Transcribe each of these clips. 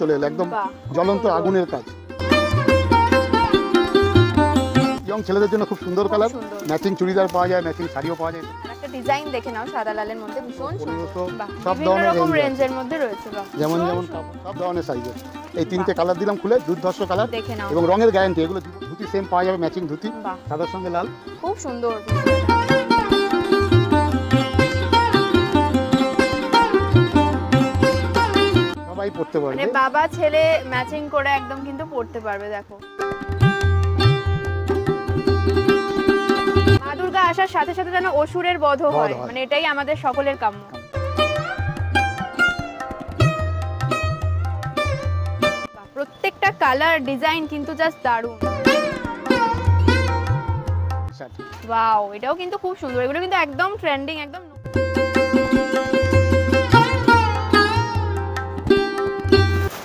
চলে এলো, একদম জ্বলন্ত আগুনের কাজ। ইয়ং ছেলেদের জন্য খুব সুন্দর কালার, ম্যাচিং চুড়িদার পাওয়া যায়, ম্যাচিং শাড়িও পাওয়া যায়। একটা ডিজাইন দেখে নাও সাদা লালের মধ্যে, ভীষণ সুন্দর। সব ধরনের রেঞ্জের মধ্যে রয়েছে, যেমন সব ধরনের সাইজের। এই তিনটে কালার দিলাম খুলে, দুর্ধর্ষ কালার দেখে নাও, এবং রঙের গ্যারান্টি। এগুলো ধুতি সেম পাওয়া যাবে, ম্যাচিং ধুতি সাদার সঙ্গে লাল, খুব সুন্দর। সবাই পড়তে পারবে, মানে বাবা ছেলে ম্যাচিং করে একদম কিন্তু পড়তে পারবে। দেখো মা দুর্গা আসার সাথে সাথে যেন অসুরের বধ হয়, মানে এটাই আমাদের সকলের কাম্য। প্রত্যেকটা কালার ডিজাইন কিন্তু জাস্ট দারুণ। ওয়াও, এটাও কিন্তু খুব সুন্দর। এগুলো কিন্তু একদম ট্রেন্ডিং, একদম।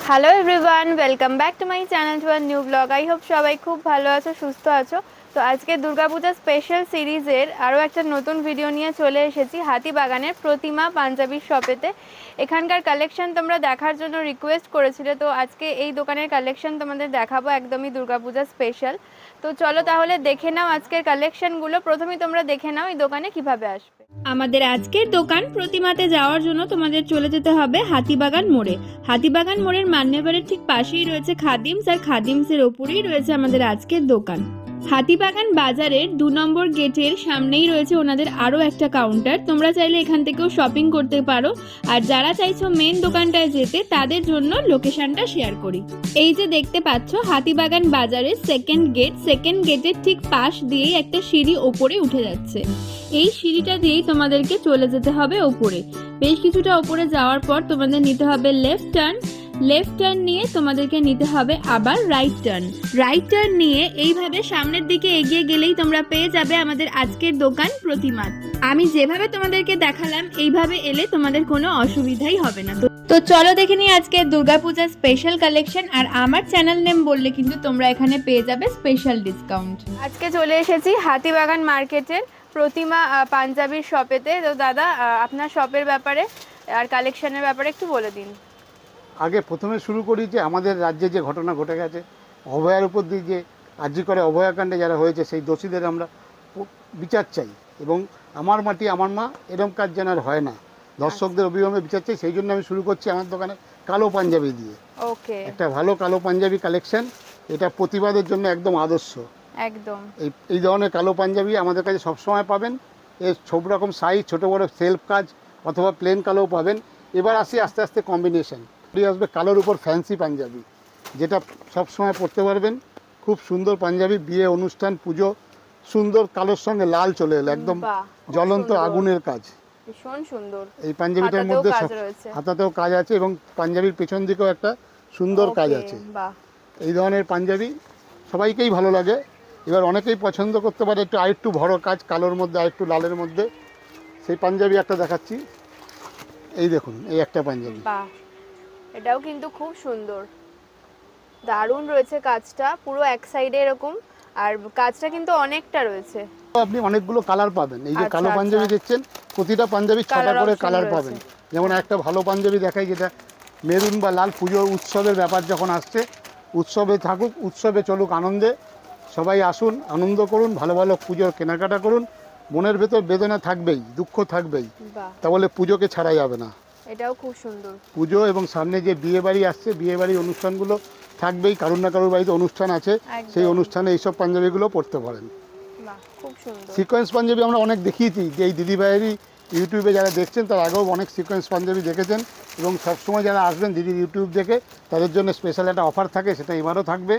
Hello everyone, welcome back to my channel to a new blog. I hope সবাই খুব ভালো আছো, সুস্থ আছো। তো আজকে দুর্গাপূজা স্পেশাল সিরিজের আরও একটা নতুন ভিডিও নিয়ে চলে এসেছি হাতিবাগানের প্রতিমা পাঞ্জাবি শপেতে। এখানকার কালেকশন তোমরা দেখার জন্য রিকোয়েস্ট করেছিলে, তো আজকে এই দোকানের কালেকশন তোমাদের দেখাবো, একদমই দুর্গাপূজা স্পেশাল। তো চলো তাহলে দেখে নাও আজকের কালেকশনগুলো। প্রথমেই তোমরা দেখে নাও এই দোকানে কিভাবে আসবে। আমাদের আজকের দোকান প্রতিমাতে যাওয়ার জন্য তোমাদের চলে যেতে হবে হাতিবাগান মোড়ে। হাতিবাগান মোড়ের মান্যবরের ঠিক পাশেই রয়েছে খাদিমস, আর খাদিমসের ওপরেই রয়েছে আমাদের আজকের দোকান। হাতিবাগান বাজারের 2 নম্বর গেটের সামনেই রয়েছে ওনাদের আরও একটা কাউন্টার। তোমরা চাইলে এখান থেকেও শপিং করতে পারো, আর যারা চাইছো মেন দোকানটায় যেতে তাদের জন্য লোকেশনটা শেয়ার করি। এই যে দেখতে পাচ্ছ হাতিবাগান বাজারের সেকেন্ড গেটের ঠিক পাশ দিয়েই একটা সিঁড়ি ওপরে উঠে যাচ্ছে। এই সিঁড়িটা দিয়েই তোমাদেরকে চলে যেতে হবে ওপরে। বেশ কিছুটা ওপরে যাওয়ার পর তোমাদের নিতে হবে লেফট টার্ন নিয়ে তোমাদেরকে নিতে হবে আবার রাইট টার্ন নিয়ে এইভাবে সামনের দিকে এগিয়ে গেলেই তোমরা পেয়ে যাবে আমাদের আজকের দোকান প্রতিমা। আমি যেভাবে তোমাদেরকে দেখালাম এইভাবে এলে তোমাদের কোনো অসুবিধাই হবে না। তো চলো দেখে নিই আজকে দুর্গাপূজা স্পেশাল কালেকশন। আর আমার চ্যানেল নেম বললে কিন্তু তোমরা এখানে পেয়ে যাবে স্পেশাল ডিসকাউন্ট। আজকে চলে এসেছি হাতিবাগান মার্কেটের প্রতিমা পাঞ্জাবির শপেতে। তো দাদা, আপনার শপের ব্যাপারে আর কালেকশনের ব্যাপারে একটু বলে দিন। আগে প্রথমে শুরু করি যে আমাদের রাজ্যে যে ঘটনা ঘটে গেছে, অভয়ার উপর দিয়ে যে আর্জি করে অভয়াকাণ্ডে যারা হয়েছে, সেই দোষীদের আমরা বিচার চাই, এবং আমার মাটি আমার মা এরকম কাজ যেন আর হয় না। দর্শকদের অবিলম্বে বিচার চাই, সেই জন্য আমি শুরু করছি আমার দোকানে কালো পাঞ্জাবি দিয়ে। ওকে, একটা ভালো কালো পাঞ্জাবি কালেকশন, এটা প্রতিবাদের জন্য একদম আদর্শ। একদম এই ধরনের কালো পাঞ্জাবি আমাদের কাছে সবসময় পাবেন। এর সব রকম সাইজ, ছোটো বড়ো সেলফ কাজ অথবা প্লেন কালোও পাবেন। এবার আসি আস্তে আস্তে কম্বিনেশন আসবে কালোর উপর ফ্যান্সি পাঞ্জাবি, যেটা সবসময় পরতে পারবেন। খুব সুন্দর পাঞ্জাবি, বিয়ে অনুষ্ঠান পুজো, সুন্দর কালোর সঙ্গে লাল চলে এলো, একদম জ্বলন্ত আগুনের কাজ, ভীষণ সুন্দর। এই পাঞ্জাবিটার মধ্যে হাতাতেও কাজ আছে এবং পাঞ্জাবির পেছন দিকেও একটা সুন্দর কাজ আছে। এই ধরনের পাঞ্জাবি সবাইকেই ভালো লাগে। এবার অনেকেই পছন্দ করতে পারে একটু আরেকটু বড় কাজ, কালোর মধ্যে আরেকটু লালের মধ্যে। সেই পাঞ্জাবি একটা দেখাচ্ছি, এই দেখুন, এই একটা পাঞ্জাবি, এটাও কিন্তু খুব সুন্দর, দারুণ রয়েছে কাজটা, পুরো এক সাইডে এরকম, আর কাজটা কিন্তু অনেকটা রয়েছে। আপনি অনেকগুলো কালার পাবেন। এই যে কালো পাঞ্জাবি দেখছেন, প্রতিটা পাঞ্জাবি 6টা করে কালার পাবেন। যেমন একটা ভালো পাঞ্জাবি দেখাই, যেটা মেরুন বা লাল। পুজো উৎসবের ব্যাপার যখন আসছে, উৎসবে থাকুক, উৎসবে চলুক, আনন্দে সবাই আসুন, আনন্দ করুন, ভালো ভালো পুজোর কেনাকাটা করুন। মনের ভেতর বেদনা থাকবেই, দুঃখ থাকবেই, তাহলে পুজোকে ছাড়া যাবে না। এটাও খুব সুন্দর। পুজো এবং সামনে যে বিয়ে বাড়ি আসছে, বিয়ে বাড়ির অনুষ্ঠানগুলো থাকবেই, কারুর না কারুর বাড়িতে অনুষ্ঠান আছে, সেই অনুষ্ঠানে এইসব পাঞ্জাবিগুলো পরতে পারেন। খুব সুন্দর সিকোয়েন্স পাঞ্জাবি আমরা অনেক দেখিয়েছি, যে এই দিদিভাইয়েরই ইউটিউবে যারা দেখছেন তারা আগেও অনেক সিকোয়েন্স পাঞ্জাবি দেখেছেন, এবং সবসময় যারা আসবেন দিদির ইউটিউব দেখে তাদের জন্য স্পেশাল একটা অফার থাকে, সেটা এবারও থাকবে।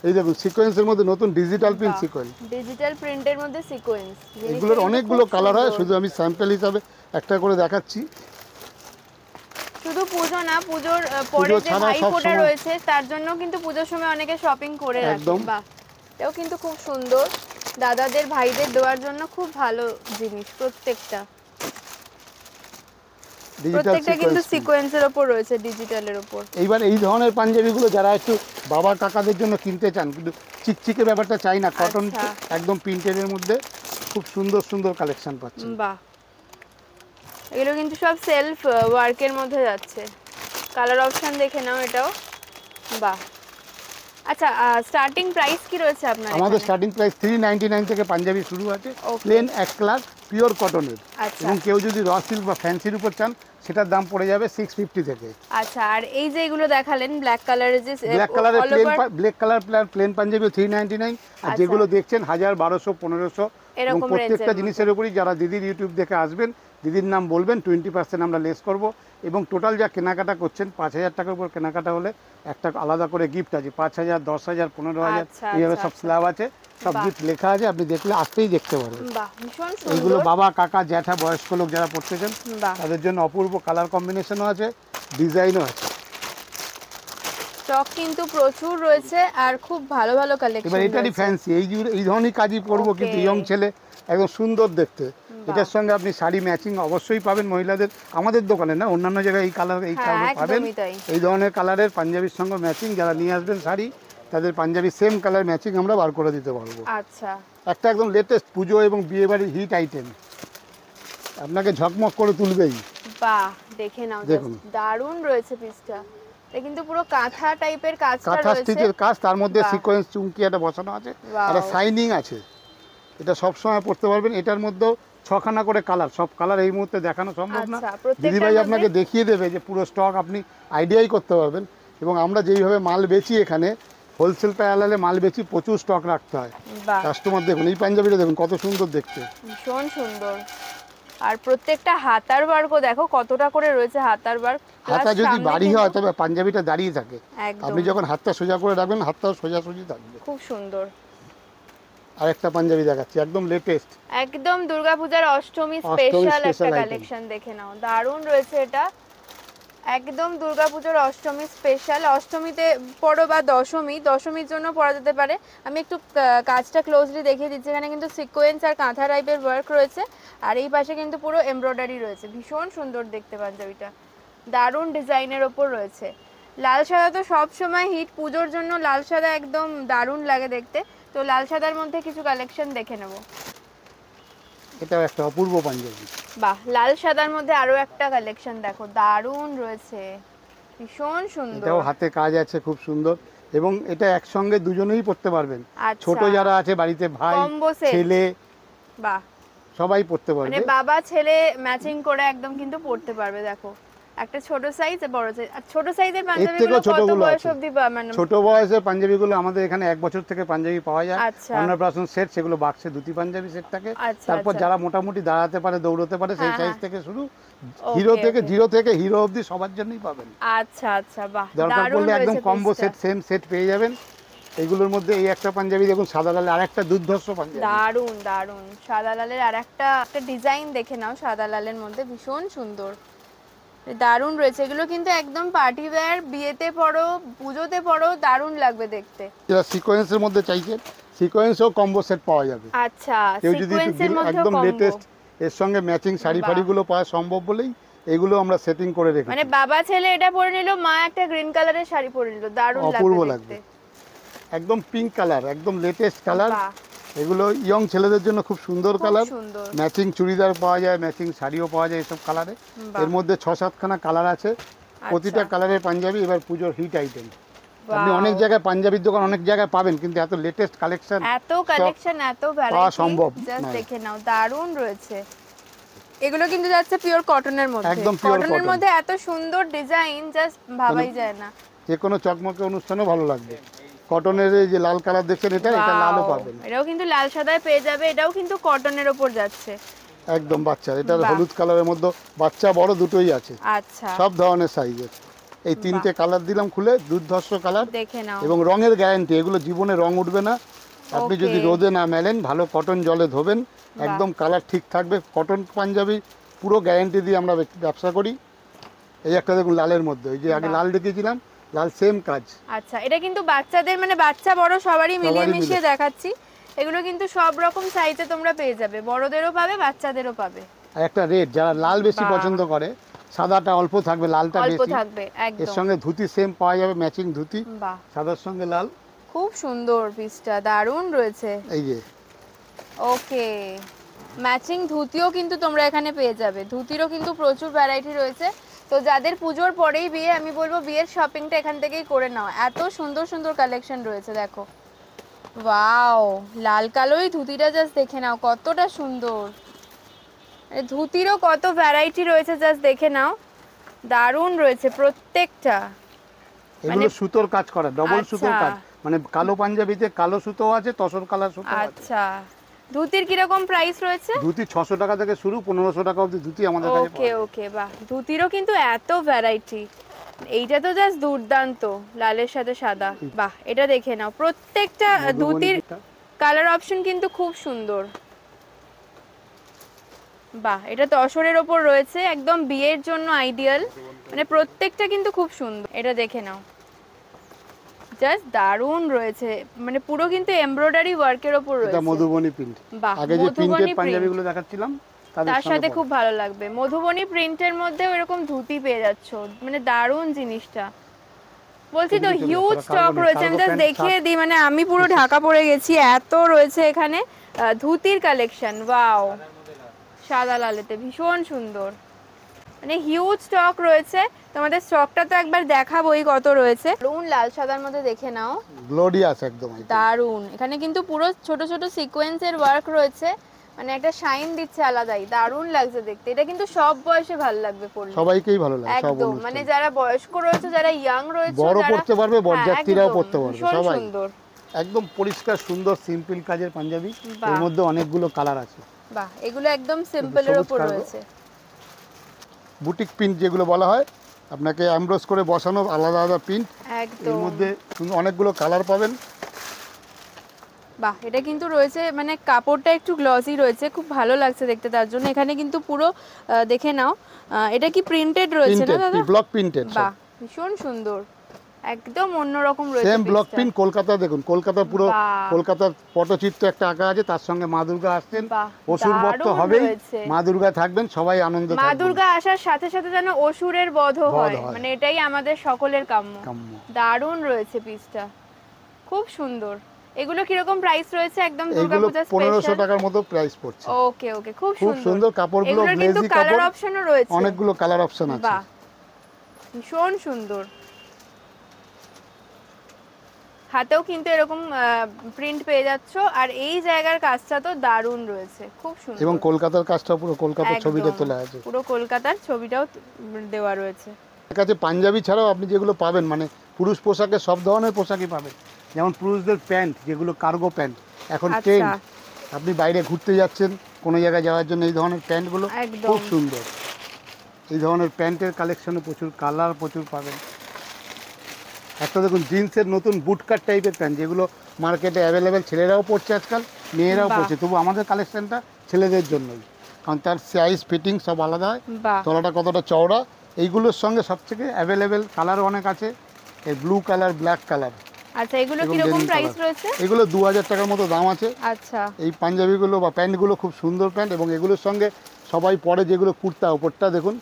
এই দেখুন, সিকোয়েন্সের মধ্যে নতুন ডিজিটাল প্রিন্ট সিকোয়েন্স, ডিজিটাল প্রিন্টের মধ্যে সিকোয়েন্স। এগুলোর অনেকগুলো কালার হয়, শুধু আমি স্যাম্পল হিসাবে একটা করে দেখাচ্ছি। শুধু পুজো না, পুজোর পরে যে ভাইফোঁটা রয়েছে তার জন্য কিন্তু পুজোর সময় অনেকে শপিং করে রাখে। বাহ, এটাও কিন্তু খুব সুন্দর, দাদাদের ভাইদের দেওয়ার জন্য খুব ভালো জিনিস। প্রত্যেকটা কিন্তু সিকোয়েন্সের উপর রয়েছে, ডিজিটালের উপর। এইবার এই ধরনের পাঞ্জাবিগুলো যারা একটু বাবা কাকাদের জন্য কিনতে চান, কিন্তু চিকচিকে ব্যাপারটা চাই না, কটন একদম প্রিন্টের মধ্যে খুব সুন্দর সুন্দর কালেকশন পাচ্ছেন। বাহ, এগুলো কিন্তু সব সেলফ ওয়ার্কের মধ্যে যাচ্ছে। কালার অপশন দেখে নাও, এটাও বাহ, আচ্ছা স্টার্টিং প্রাইস কি রয়েছে আপনার আমাদের এখানে? স্টার্টিং প্রাইস 399 থেকে পাঞ্জাবি শুরু আছে, Okay. প্লেন এক কালার পিওর কটনের। আচ্ছা এবং কেউ যদি র সিল্ক বা ফ্যান্সির উপর চান সেটার দাম পড়ে যাবে 650 থেকে। আচ্ছা, আর এই যে এগুলো দেখালেন ব্ল্যাক কালারের যে ব্ল্যাক কালারের all over black colour plain Punjabi 399, আর আচ্ছা। যেগুলো দেখছেন 1000, 1200, 1500 এবং এরকম প্রত্যেকটা রেঞ্জের জিনিসের উপরই যারা দিদির ইউটিউব দেখে আসবেন, দিদির নাম বলবেন, 20% আমরা লেস করব। এবং টোটাল যা কেনাকাটা করছেন 5000 টাকার উপর কেনাকাটা হলে একটা আলাদা করে গিফট আছে, 5000, 10000, 15000 আচ্ছা, এইভাবে আচ্ছা, সব স্ল্যাব আছে, সব বাহ। গিফট লেখা আছে, আপনি দেখলে আসতেই দেখতে পারবেন। বাহ, ভীষণ এইগুলো সুন্দর। বাবা, কাকা, জ্যাঠা, বয়স্ক লোক যারা পড়তে চান বাহ, তাদের জন্য অপূর্ব কালার কম্বিনেশনও আছে, ডিজাইনও আছে। স্টক কিন্তু প্রচুর রয়েছে আর খুব ভালো ভালো কালেকশন। এবার এটারই ফ্যান্সি, এই ধরনের কাজই করবো, কিন্তু Okay. ইয়ং ছেলে একদম সুন্দর দেখতে। এটার সঙ্গে আপনি শাড়ি ম্যাচিং অবশ্যই পাবেন মহিলাদের, আমাদের দোকানে না, অন্যান্য জায়গায় এই কালার হ্যাঁ, পাবেন। একদমই তাই। এই ধরনের কালারের পাঞ্জাবির সঙ্গে ম্যাচিং যারা নিয়ে আসবেন শাড়ি, তাদের পাঞ্জাবি সেম কালার ম্যাচিং আমরা বার করে দিতে পারবো। আচ্ছা, একটা একদম লেটেস্ট পুজো এবং বিয়েবাড়ির হিট আইটেম, আপনাকে ঝকমক করে তুলবেই। বাহ, দেখে নাও, দেখুন। just দারুণ রয়েছে পিসটা। এটা কিন্তু পুরো কাঁথা টাইপের কাজটা কাঁথা রয়েছে। স্টিচের কাজ, তার মধ্যে বাহ। সিকোয়েন্স চুমকি একটা বসানো আছে, Wow. একটা শাইনিং আছে। এটা সবসময় পরতে পারবেন। এটার মধ্যেও 6খানা করে কালার, সব কালার এই মুহূর্তে দেখানো সম্ভব না। আচ্ছা, প্রত্যেকটার দিদিভাই মধ্যে- আপনাকে দেখিয়ে দেবে যে পুরো স্টক আপনি আইডিয়াই করতে পারবেন। এবং আমরা যেইভাবে মাল বেচি এখানে, হোলসেল প্যারালালে মাল বেচি, প্রচুর স্টক রাখতে হয়। বাহ, কাস্টমার দেখুন, এই পাঞ্জাবিটা দেখুন কত সুন্দর দেখতে। ভীষণ সুন্দর। আর প্রত্যেকটা হাতার ওয়ার্কও দেখো কতটা করে রয়েছে হাতার ওয়ার্ক। হাতটা যদি বাড়ি হয় তবে পাঞ্জাবিটা দাঁড়িয়ে থাকে, একদম আপনি যখন হাতটা সোজা করে রাখবেন হাতটাও সোজাসুজি থাকবে। খুব সুন্দর। আরেকটা পাঞ্জাবি দেখাচ্ছি, একদম লেটেস্ট। একদম দুর্গাপূজার অষ্টমী অষ্টমী স্পেশাল একটা special item। কালেকশন দেখে নাও, দারুণ রয়েছে এটা। একদম দুর্গাপূজার অষ্টমী স্পেশাল। অষ্টমীতে পড়ো বা দশমীর জন্য পরা যেতে পারে। আমি একটু কাজটা ক্লোজলি দেখিয়ে দিচ্ছি। এখানে কিন্তু সিকোয়েন্স আর কাঁথা টাইপের ওয়ার্ক রয়েছে, আর এই পাশে কিন্তু পুরো এমব্রয়ডারি রয়েছে। ভীষণ সুন্দর দেখতে পাঞ্জাবিটা, দারুণ ডিজাইনের ওপর রয়েছে। লাল সাদা তো সব সময় হিট, পুজোর জন্য লাল সাদা একদম দারুণ লাগে দেখতে। তো লাল সাদার মধ্যে কিছু কালেকশন দেখে নেব। এটাও একটা অপূর্ব পাঞ্জাবি। বাহ, লাল সাদার মধ্যে আরো একটা কালেকশন দেখো, দারুণ রয়েছে, ভীষণ সুন্দর। এটাও হাতে কাজ আছে খুব সুন্দর, এবং এটা একসঙ্গে দুজনেই পড়তে পারবেন। আচ্ছা। ছোট যারা আছে বাড়িতে, ভাই, Combo set। ছেলে, বাহ, সবাই পড়তে মানে পারবে। বাবা ছেলে ম্যাচিং করে একদম কিন্তু পড়তে পারবে। দেখো একটা ছোট সাইজ, বড় সাইজ। আর ছোট সাইজের পাঞ্জাবিগুলো থেকেও কত ছোটগুলো বয়স আছে। অবধি মানে? ছোট বয়সের পাঞ্জাবিগুলো আমাদের এখানে 1 বছর থেকে পাঞ্জাবি পাওয়া যায়। আচ্ছা। অন্নপ্রাশন সেট, সেগুলো বাক্সে দুটি পাঞ্জাবি সেট থাকে। আচ্ছা, তারপর আচ্ছা। যারা মোটামুটি দাঁড়াতে পারে, দৌড়তে পারে, সেই হ্যাঁ, সাইজ হ্যাঁ। থেকে শুরু, Okay, জিরো থেকে হিরো অবধি সবার জন্যই পাবেন। আচ্ছা আচ্ছা, বাহ, দরকার দারুণ পড়লে একদম রয়েছে কম্বো পিসটা। সেট, সেম সেট পেয়ে যাবেন। এইগুলোর মধ্যে এই একটা পাঞ্জাবি দেখুন সাদা লালে, আর একটা দুর্ধর্ষ পাঞ্জাবি। দারুণ দারুণ। সাদা লালের আর একটা ডিজাইন দেখে নাও, সাদা লালের মধ্যে ভীষণ সুন্দর, দারুণ রয়েছে। এগুলো কিন্তু একদম পার্টি ওয়্যার, বিয়েতে পরো, পুজোতে পরো, দারুণ লাগবে দেখতে। যারা সিকোয়েন্সের মধ্যে চাইছেন, সিকোয়েন্সও কম্বো সেট পাওয়া যাবে। আচ্ছা, কেউ যদি সিকোয়েন্সের মধ্যে একদম কম্বো। লেটেস্ট এর সঙ্গে ম্যাচিং শাড়ি বাহ। ফাড়িগুলো পাওয়া সম্ভব বলেই এগুলো আমরা সেটিং করে রেখেছি। মানে বাবা ছেলে এটা পরে নিল, মা একটা গ্রিন কালারের শাড়ি পরে নিল, দারুণ অপূর্ব লাগবে লাগবে। দেখতে। একদম পিঙ্ক কালার, একদম লেটেস্ট কালার। বাহ, এগুলো ইয়ং ছেলেদের জন্য খুব সুন্দর খুব কালার। সুন্দর। ম্যাচিং চুড়িদার পাওয়া যায়, ম্যাচিং শাড়িও পাওয়া যায় এসব কালারে। বাহ। এর মধ্যে 6-7খানা কালার আছে, প্রতিটা আচ্ছা। কালারের পাঞ্জাবি এবার পুজোর হিট আইটেম। আপনি Wow। অনেক জায়গায় পাঞ্জাবির দোকান অনেক জায়গায় পাবেন, কিন্তু এত লেটেস্ট কালেকশন এত কালেকশন, এত পাওয়া ভ্যারাইটি সম্ভব জাস্ট নয়। দেখে নাও, দারুণ রয়েছে। এগুলো কিন্তু যাচ্ছে পিওর কটনের মধ্যে। একদম pure কটনের cotton। মধ্যে এত সুন্দর ডিজাইন জাস্ট ভাবাই যায় না। যে কোনো চকমকে অনুষ্ঠানও ভালো লাগবে। কটনের এই যে লাল কালার দেখছেন, এটা লালও Wow। পাবেন। এটাও কিন্তু লাল সাদায় পেয়ে যাবে, এটাও কিন্তু কটনের ওপর যাচ্ছে। একদম বাচ্চা, এটা বাহ। হলুদ কালারের মধ্যে বাচ্চা বড় দুটোই আছে, আচ্ছা, সব ধরনের সাইজের। এই 3টে কালার দিলাম খুলে, দুর্ধর্ষ কালার দেখে নাও। এবং রঙের গ্যারান্টি, এগুলো জীবনে রং উঠবে না। আপনি Okay। যদি রোদে না মেলেন, ভালো কটন জলে ধোবেন, একদম কালার ঠিক থাকবে। কটন পাঞ্জাবি পুরো গ্যারান্টি দিয়ে আমরা ব্যবসা করি। এই একটা দেখুন লালের মধ্যে, ওই যে আগে বাহ। লাল দেখিয়েছিলাম, লাল সেম কাজ। আচ্ছা, এটা কিন্তু বাচ্চাদের মানে বাচ্চা বড় সবারই মিলিয়ে সবারই মিশিয়ে মিলে। দেখাচ্ছি। এগুলো কিন্তু সব রকম সাইজে তোমরা পেয়ে যাবে, বড়দেরও পাবে, বাচ্চাদেরও পাবে। আর একটা রেড, যারা লাল বেশি বাহ। পছন্দ করে, সাদাটা অল্প থাকবে, লালটা অল্প বেশি। থাকবে এর একদম। সঙ্গে ধুতি সেম পাওয়া যাবে, ম্যাচিং ধুতি, বাহ, সাদার সঙ্গে লাল। খুব সুন্দর পিসটা, দারুণ রয়েছে। এই যে ওকে, ম্যাচিং ধুতিও কিন্তু তোমরা এখানে পেয়ে যাবে। ধুতিরও কিন্তু প্রচুর ভ্যারাইটি রয়েছে। তো যাদের পুজোর পরেই বিয়ে, আমি বলবো বিয়ের শপিংটা এখান থেকেই করে নাও। এত সুন্দর সুন্দর কালেকশন রয়েছে দেখো। ওয়াও, লাল কালোই ধুতিটা জাস্ট দেখে নাও কতটা সুন্দর। ধুতিরও কত ভ্যারাইটি রয়েছে, জাস্ট দেখে নাও, দারুণ রয়েছে প্রত্যেকটা। এগুলো সুতোর কাজ করা, ডবল সুতোর আচ্ছা। কাজ, মানে কালো পাঞ্জাবিতে কালো সুতো আছে, তসর কালার সুতো আছে। আচ্ছা, ধুতির কিরকম প্রাইস রয়েছে? ধুতি 600 টাকা থেকে শুরু, 1500 টাকা অবধি ধুতি আমাদের কাছে ওকে ওকে, বাহ, ধুতিরও কিন্তু এত ভ্যারাইটি। এইটা তো জাস্ট দুর্দান্ত, লালের সাথে সাদা। বাহ, এটা দেখে নাও, প্রত্যেকটা ধুতির কালার অপশন কিন্তু খুব সুন্দর। বাহ, এটা তসরের ওপর রয়েছে, একদম বিয়ের জন্য আইডিয়াল, মানে প্রত্যেকটা কিন্তু খুব সুন্দর। এটা দেখে নাও, জাস্ট দারুণ রয়েছে, মানে পুরো কিন্তু এমব্রয়ডারি ওয়ার্কের ওপর রয়েছে। এটা মধুবনী প্রিন্ট। বাহ, আগে যে প্রিন্টেড মধুবনী পাঞ্জাবিগুলো দেখাচ্ছিলাম তার সাথে খুব ভালো লাগবে। মধুবনী প্রিন্টের মধ্যে এরকম ধুতি পেয়ে যাচ্ছ, মানে দারুণ জিনিসটা। বলছি তো হিউজ স্টক রয়েছে, আমি জাস্ট দেখিয়ে দিই, মানে আমি পুরো ঢাকা পড়ে গেছি, এত রয়েছে এখানে ধুতির কালেকশন। ওয়াও, সাদা লালেতে ভীষণ সুন্দর, মানে হিউজ স্টক রয়েছে। তোমাদের স্টকটা তো একবার দেখাবোই কত রয়েছে। দারুণ লাল সাদার মধ্যে দেখে নাও, গ্লোরিয়াস একদম দারুণ। এখানে কিন্তু পুরো ছোট ছোট সিকোয়েন্সের ওয়ার্ক রয়েছে, মানে একটা শাইন দিচ্ছে আলাদাই, দারুণ লাগছে দেখতে। এটা কিন্তু সব বয়সে ভালো লাগবে পরলে, সবাইকেই ভালো লাগে, সব একদম, মানে যারা বয়স্ক রয়েছে, যারা ইয়াং রয়েছে, বড় যারা পড়তে পারবে, বরযাত্রীরাও পড়তে পারবে, ভীষণ সবাই। সুন্দর, একদম পরিষ্কার সুন্দর সিম্পল কাজের পাঞ্জাবি, বাহ। এর মধ্যে অনেকগুলো কালার আছে। বাহ, এগুলো একদম সিম্পলের সবুজ উপর কালো। রয়েছে। বুটিক প্রিন্ট যেগুলো বলা হয়, আপনাকে এমব্রস করে বসানো আলাদা আলাদা প্রিন্ট, এর একদম, মধ্যে অনেকগুলো কালার পাবেন। বাহ, এটা কিন্তু রয়েছে, মানে কাপড়টা একটু গ্লসি রয়েছে, খুব ভালো লাগছে দেখতে, তার জন্য এখানে কিন্তু পুরো দেখে নাও। এটা কি প্রিন্টেড রয়েছে না দাদা? ব্লক প্রিন্টেড, বাহ, ভীষণ সুন্দর, একদম অন্যরকম রয়েছে। সেম ব্লক পিসটা। প্রিন্ট। কলকাতা দেখুন, কলকাতা পুরো বাহ। কলকাতার পটচিত্র একটা আঁকা আছে, তার সঙ্গে মা দুর্গা আসছেন, বাহ, অসুর বধ তো দারুণ হবেই, রয়েছে। মা দুর্গা থাকবেন, সবাই আনন্দ মা থাকবেন। দুর্গা আসার সাথে সাথে যেন অসুরের বধও হয়, হয়। মানে এটাই আমাদের সকলের কাম্য। কাম্য। দারুণ রয়েছে পিসটা, খুব সুন্দর। এগুলো কিরকম প্রাইস রয়েছে? একদম এগুলো দুর্গাপূজা 1500 স্পেশাল। টাকার মতো প্রাইস পড়ছে। ওকে ওকে, খুব খুব সুন্দর কাপড়গুলো, এগুলোর কিন্তু গ্লেজি কালার কাপড়, অপশনও রয়েছে, অনেকগুলো কালার অপশন আছে। বাহ, ভীষণ সুন্দর। হাতেও কিন্তু এরকম প্রিন্ট পেয়ে যাচ্ছ, আর এই জায়গার কাজটা তো দারুণ রয়েছে, খুব সুন্দর। এবং কলকাতার কাজটা পুরো কলকাতার একদম, ছবিটা তোলা আছে, পুরো কলকাতার ছবিটাও দেওয়া রয়েছে। এর কাছে পাঞ্জাবি ছাড়াও আপনি যেগুলো পাবেন, মানে পুরুষ পোশাকে সব ধরনের পোশাকই পাবেন। যেমন পুরুষদের প্যান্ট, যেগুলো কার্গো প্যান্ট এখন আচ্ছা। ট্রেন্ড, আপনি বাইরে ঘুরতে যাচ্ছেন, কোনো জায়গায় যাওয়ার জন্য এই ধরনের প্যান্টগুলো একদম। খুব সুন্দর। এই ধরনের প্যান্টের কালেকশনে প্রচুর কালার প্রচুর পাবেন। একটা দেখুন জিন্সের নতুন বুটকাট টাইপের প্যান্ট, যেগুলো মার্কেটে অ্যাভেলেবেল, ছেলেরাও পরছে আজকাল, মেয়েরাও বাহ। পরছে, তবু আমাদের কালেকশনটা ছেলেদের জন্যই, কারণ তার সাইজ ফিটিং সব আলাদা হয়, বাহ, তলাটা কতটা চওড়া। এইগুলোর সঙ্গে সবথেকে অ্যাভেলেবেল কালার অনেক আছে, এই ব্লু কালার, ব্ল্যাক কালার। আচ্ছা, এগুলো এবং কিরকম denim প্রাইস color। রয়েছে? এগুলো 2000 টাকার মতো দাম আছে। আচ্ছা, এই পাঞ্জাবিগুলো বা প্যান্টগুলো খুব সুন্দর প্যান্ট, এবং এগুলোর সঙ্গে সবাই পরে যেগুলো কুর্তা, ওপরটা দেখুন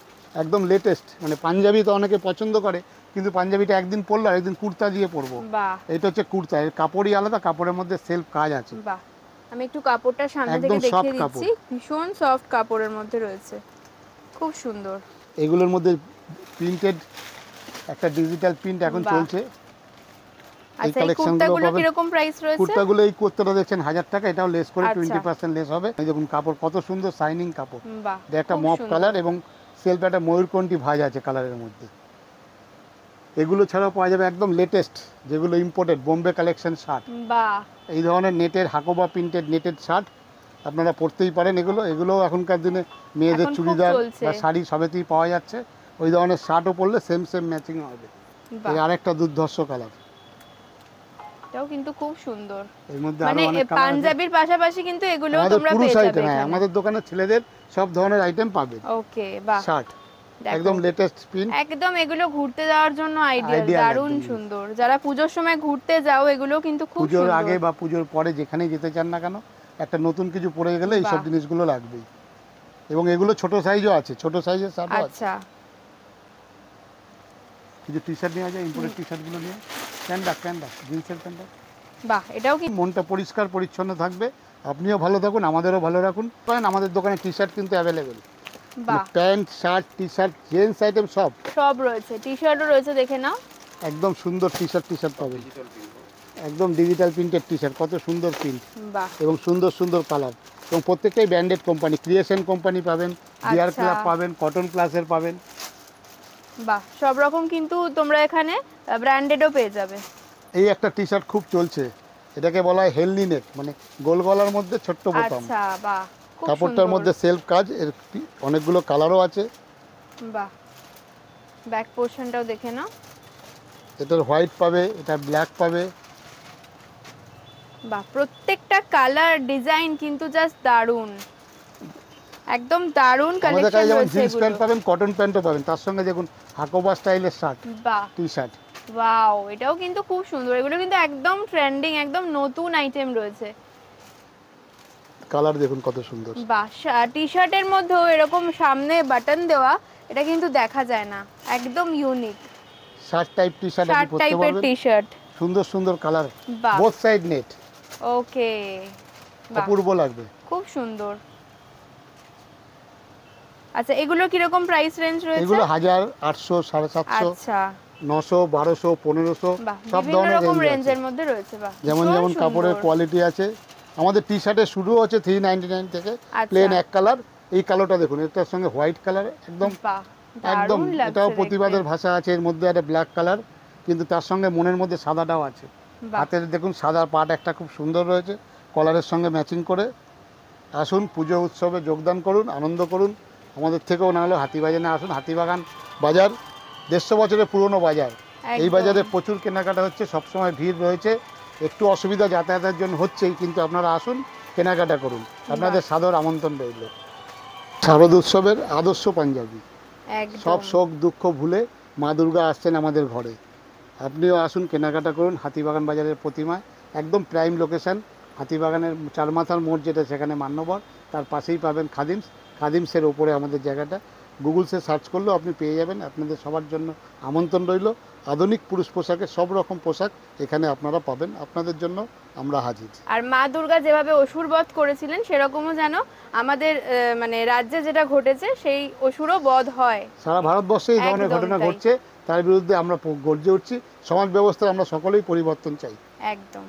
একদম লেটেস্ট, মানে পাঞ্জাবি তো অনেকে পছন্দ করে, কিন্তু পাঞ্জাবিটা একদিন পরলো আর একদিন কুর্তা দিয়ে পরবো, বাহ, এটা হচ্ছে কুর্তা, এর কাপড়ই আলাদা, কাপড়ের মধ্যে সেলফ কাজ আছে। বাহ, আমি একটু কাপড়টা সামনে থেকে একদম দেখিয়ে soft কাপড়। দিচ্ছি, ভীষণ সফট কাপড়ের মধ্যে রয়েছে, খুব সুন্দর। এগুলোর মধ্যে প্রিন্টেড একটা ডিজিটাল প্রিন্ট এখন বাহ। চলছে। এই আচ্ছা, এই কালেকশনগুলো কুর্তাগুলো পাবেন। কিরকম প্রাইস রয়েছে? কুর্তাগুলো, এই কুর্তাটা দেখছেন 1000 টাকা, এটাও লেস করে আচ্ছা। 20% লেস হবে। এই দেখুন কাপড় কত সুন্দর, শাইনিং কাপড়, বাহ, এটা একটা খুব মফ সুন্দর। কালার, এবং সেলফ একটা ময়ূরকণ্ঠী ভাঁজ আছে কালারের মধ্যে। এগুলো ছাড়াও পাওয়া যাবে একদম লেটেস্ট, যেগুলো ইম্পোর্টেড বোম্বে কালেকশন শার্ট, বাহ, এই ধরনের নেটের হাকোবা প্রিন্টেড নেটেড শার্ট আপনারা পরতেই পারেন। এগুলো এখনকার দিনে মেয়েদের এখন খুব চুড়িদার চলছে। বা শাড়ি সবেতেই পাওয়া যাচ্ছে, ওই ধরনের শার্টও পরলে সেম ম্যাচিং হবে। বাহ, এই আরেকটা দুর্ধর্ষ কালার, এটাও কিন্তু খুব সুন্দর। এর মধ্যে মানে আরো অনেক কালার আছে। পাঞ্জাবির পাশাপাশি কিন্তু এগুলো আমাদের তোমরা পুরুষ পেয়ে যাবে আইটেম, হ্যাঁ, এখানে। আমাদের দোকানে ছেলেদের সব ধরনের আইটেম পাবেন। ওকে, বাহ, শার্ট দেখো। একদম লেটেস্ট প্রিন্ট, একদম এগুলো ঘুরতে যাওয়ার জন্য আইডিয়াল, Ideal দারুণ একদম। সুন্দর। যারা পুজোর সময় ঘুরতে যাও, এগুলো কিন্তু খুব পুজোর সুন্দর। আগে বা পুজোর পরে যেখানেই যেতে চান না কেন, একটা নতুন কিছু পরে গেলে এইসব বাহ। জিনিসগুলো লাগবেই। এবং এগুলো ছোট সাইজও আছে, ছোট সাইজের শার্টও আছে। আচ্ছা, কিছু টি শার্ট নেওয়া যায়, ইম্পোর্টেড টি শার্টগুলো নিয়ে, ক্যান্ডাক জিন্সের ক্যান্ডাক। বাহ, এটাও কি মনটা পরিষ্কার পরিচ্ছন্ন থাকবে, আপনিও ভালো থাকুন, আমাদেরও ভালো রাখুন। কারণ আমাদের দোকানে টি শার্ট কিন্তু অ্যাভেলেবেল, বাহ, pant, shirt, T shirt, gents item সব সব রয়েছে, টি শার্টও রয়েছে, দেখে নাও। একদম সুন্দর টি শার্ট পাবেন, একদম ডিজিটাল প্রিন্টেড টি শার্ট, কত সুন্দর প্রিন্ট বাহ, এবং সুন্দর সুন্দর কালার, এবং প্রত্যেকটাই ব্র্যান্ডেড কোম্পানি, ক্রিয়েশন কোম্পানি পাবেন, ডিআর আচ্ছা। ক্লাব পাবেন, কটন ক্লাসের পাবেন। বাহ, সব রকম কিন্তু তোমরা এখানে ব্র্যান্ডেডও পেয়ে যাবে। এই একটা টি শার্ট খুব চলছে, এটাকে বলা হয় হেলদি নেক, মানে গোল গলার মধ্যে ছোট্ট বোতাম, আচ্ছা, বাহ, খুব কাপড়টার সুন্দর। মধ্যে সেলফ কাজ, এর অনেকগুলো কালারও আছে। বাহ, ব্যাক পোর্শনটাও দেখে নাও। এটার হোয়াইট পাবে, এটা ব্ল্যাক পাবে। বাহ, প্রত্যেকটা কালার ডিজাইন কিন্তু জাস্ট দারুণ, একদম দারুণ আমাদের কালেকশন কাছে যেমন রয়েছে জিন্স এগুলো। প্যান্ট পাবেন, কটন প্যান্টও পাবেন, তার সঙ্গে দেখুন হাকোবা স্টাইলের শার্ট, বাহ, টি শার্ট। ওয়াও, এটাও কিন্তু খুব সুন্দর, এগুলো কিন্তু একদম ট্রেন্ডিং, একদম নতুন আইটেম রয়েছে। কালার দেখুন কত সুন্দর। বাহ, টি শার্টের মধ্যেও এরকম সামনে বাটন দেওয়া, এটা কিন্তু দেখা যায় না, একদম unique. Shirt type T shirt shirt আপনি পরতে টাইপের পারবেন, টি শার্ট। সুন্দর সুন্দর কালার, বাহ, বোথ সাইড নেট, ওকে, বাহ, অপূর্ব লাগবে। খুব সুন্দর। আচ্ছা, এগুলো কিরকম প্রাইস রেঞ্জ রয়েছে? এগুলো 1000, 800, 750, আচ্ছা, 900, 1200, 1500 বাহ, সব বিভিন্ন ধরনের রকম রেঞ্জ আছে। রেঞ্জের মধ্যে রয়েছে। বাহ, যেমন ভীষণ যেমন কাপড়ের সুন্দর। কোয়ালিটি আছে। আমাদের টি শার্টের শুরু হচ্ছে 399 থেকে, আচ্ছা। প্লেন এক কালার। এই কালারটা দেখুন, এটার সঙ্গে হোয়াইট কালার, একদম বাহ, একদম দারুণ লাগছে এটাও দেখতে। প্রতিবাদের ভাষা আছে, এর মধ্যে একটা ব্ল্যাক কালার, কিন্তু তার সঙ্গে মনের মধ্যে সাদাটাও আছে। বাহ, হাতের দেখুন সাদা পাট একটা খুব সুন্দর রয়েছে, কলারের সঙ্গে ম্যাচিং করে। আসুন পুজো উৎসবে যোগদান করুন, আনন্দ করুন। আমাদের থেকেও না হলেও হাতিবাগানে আসুন, হাতিবাগান বাজার 150 বছরের পুরনো বাজার। এই একদম। বাজারে প্রচুর কেনাকাটা হচ্ছে, সবসময় ভিড় রয়েছে, একটু অসুবিধা যাতায়াতের জন্য হচ্ছেই, কিন্তু আপনারা আসুন, কেনাকাটা করুন, আপনাদের সাদর আমন্ত্রণ রইল। শারদ উৎসবের আদর্শ পাঞ্জাবি, একদম। সব শোক দুঃখ ভুলে মা দুর্গা আসছেন আমাদের ঘরে। আপনিও আসুন, কেনাকাটা করুন। হাতিবাগান বাজারের প্রতিমায় একদম প্রাইম লোকেশন, হাতিবাগানের চারমাথার মোড় যেটা, সেখানে মান্যবর, তার পাশেই পাবেন খাদিমস। খাদিমসের ওপরে আমাদের জায়গাটা, গুগলসে সার্চ করলেও আপনি পেয়ে যাবেন। আপনাদের সবার জন্য আমন্ত্রণ রইল। আধুনিক পুরুষ পোশাকের সব রকম পোশাক এখানে আপনারা পাবেন, আপনাদের জন্য আমরা হাজির। আর মা দুর্গা যেভাবে অসুর বধ করেছিলেন, সেরকমও যেন আমাদের মানে রাজ্যে যেটা ঘটেছে, সেই অসুরও বধ হয়। সারা ভারতবর্ষে এই ধরনের একদম ঘটনা তাই। ঘটছে, তার বিরুদ্ধে আমরা গর্জে উঠছি। সমাজ ব্যবস্থার আমরা সকলেই পরিবর্তন চাই। একদম।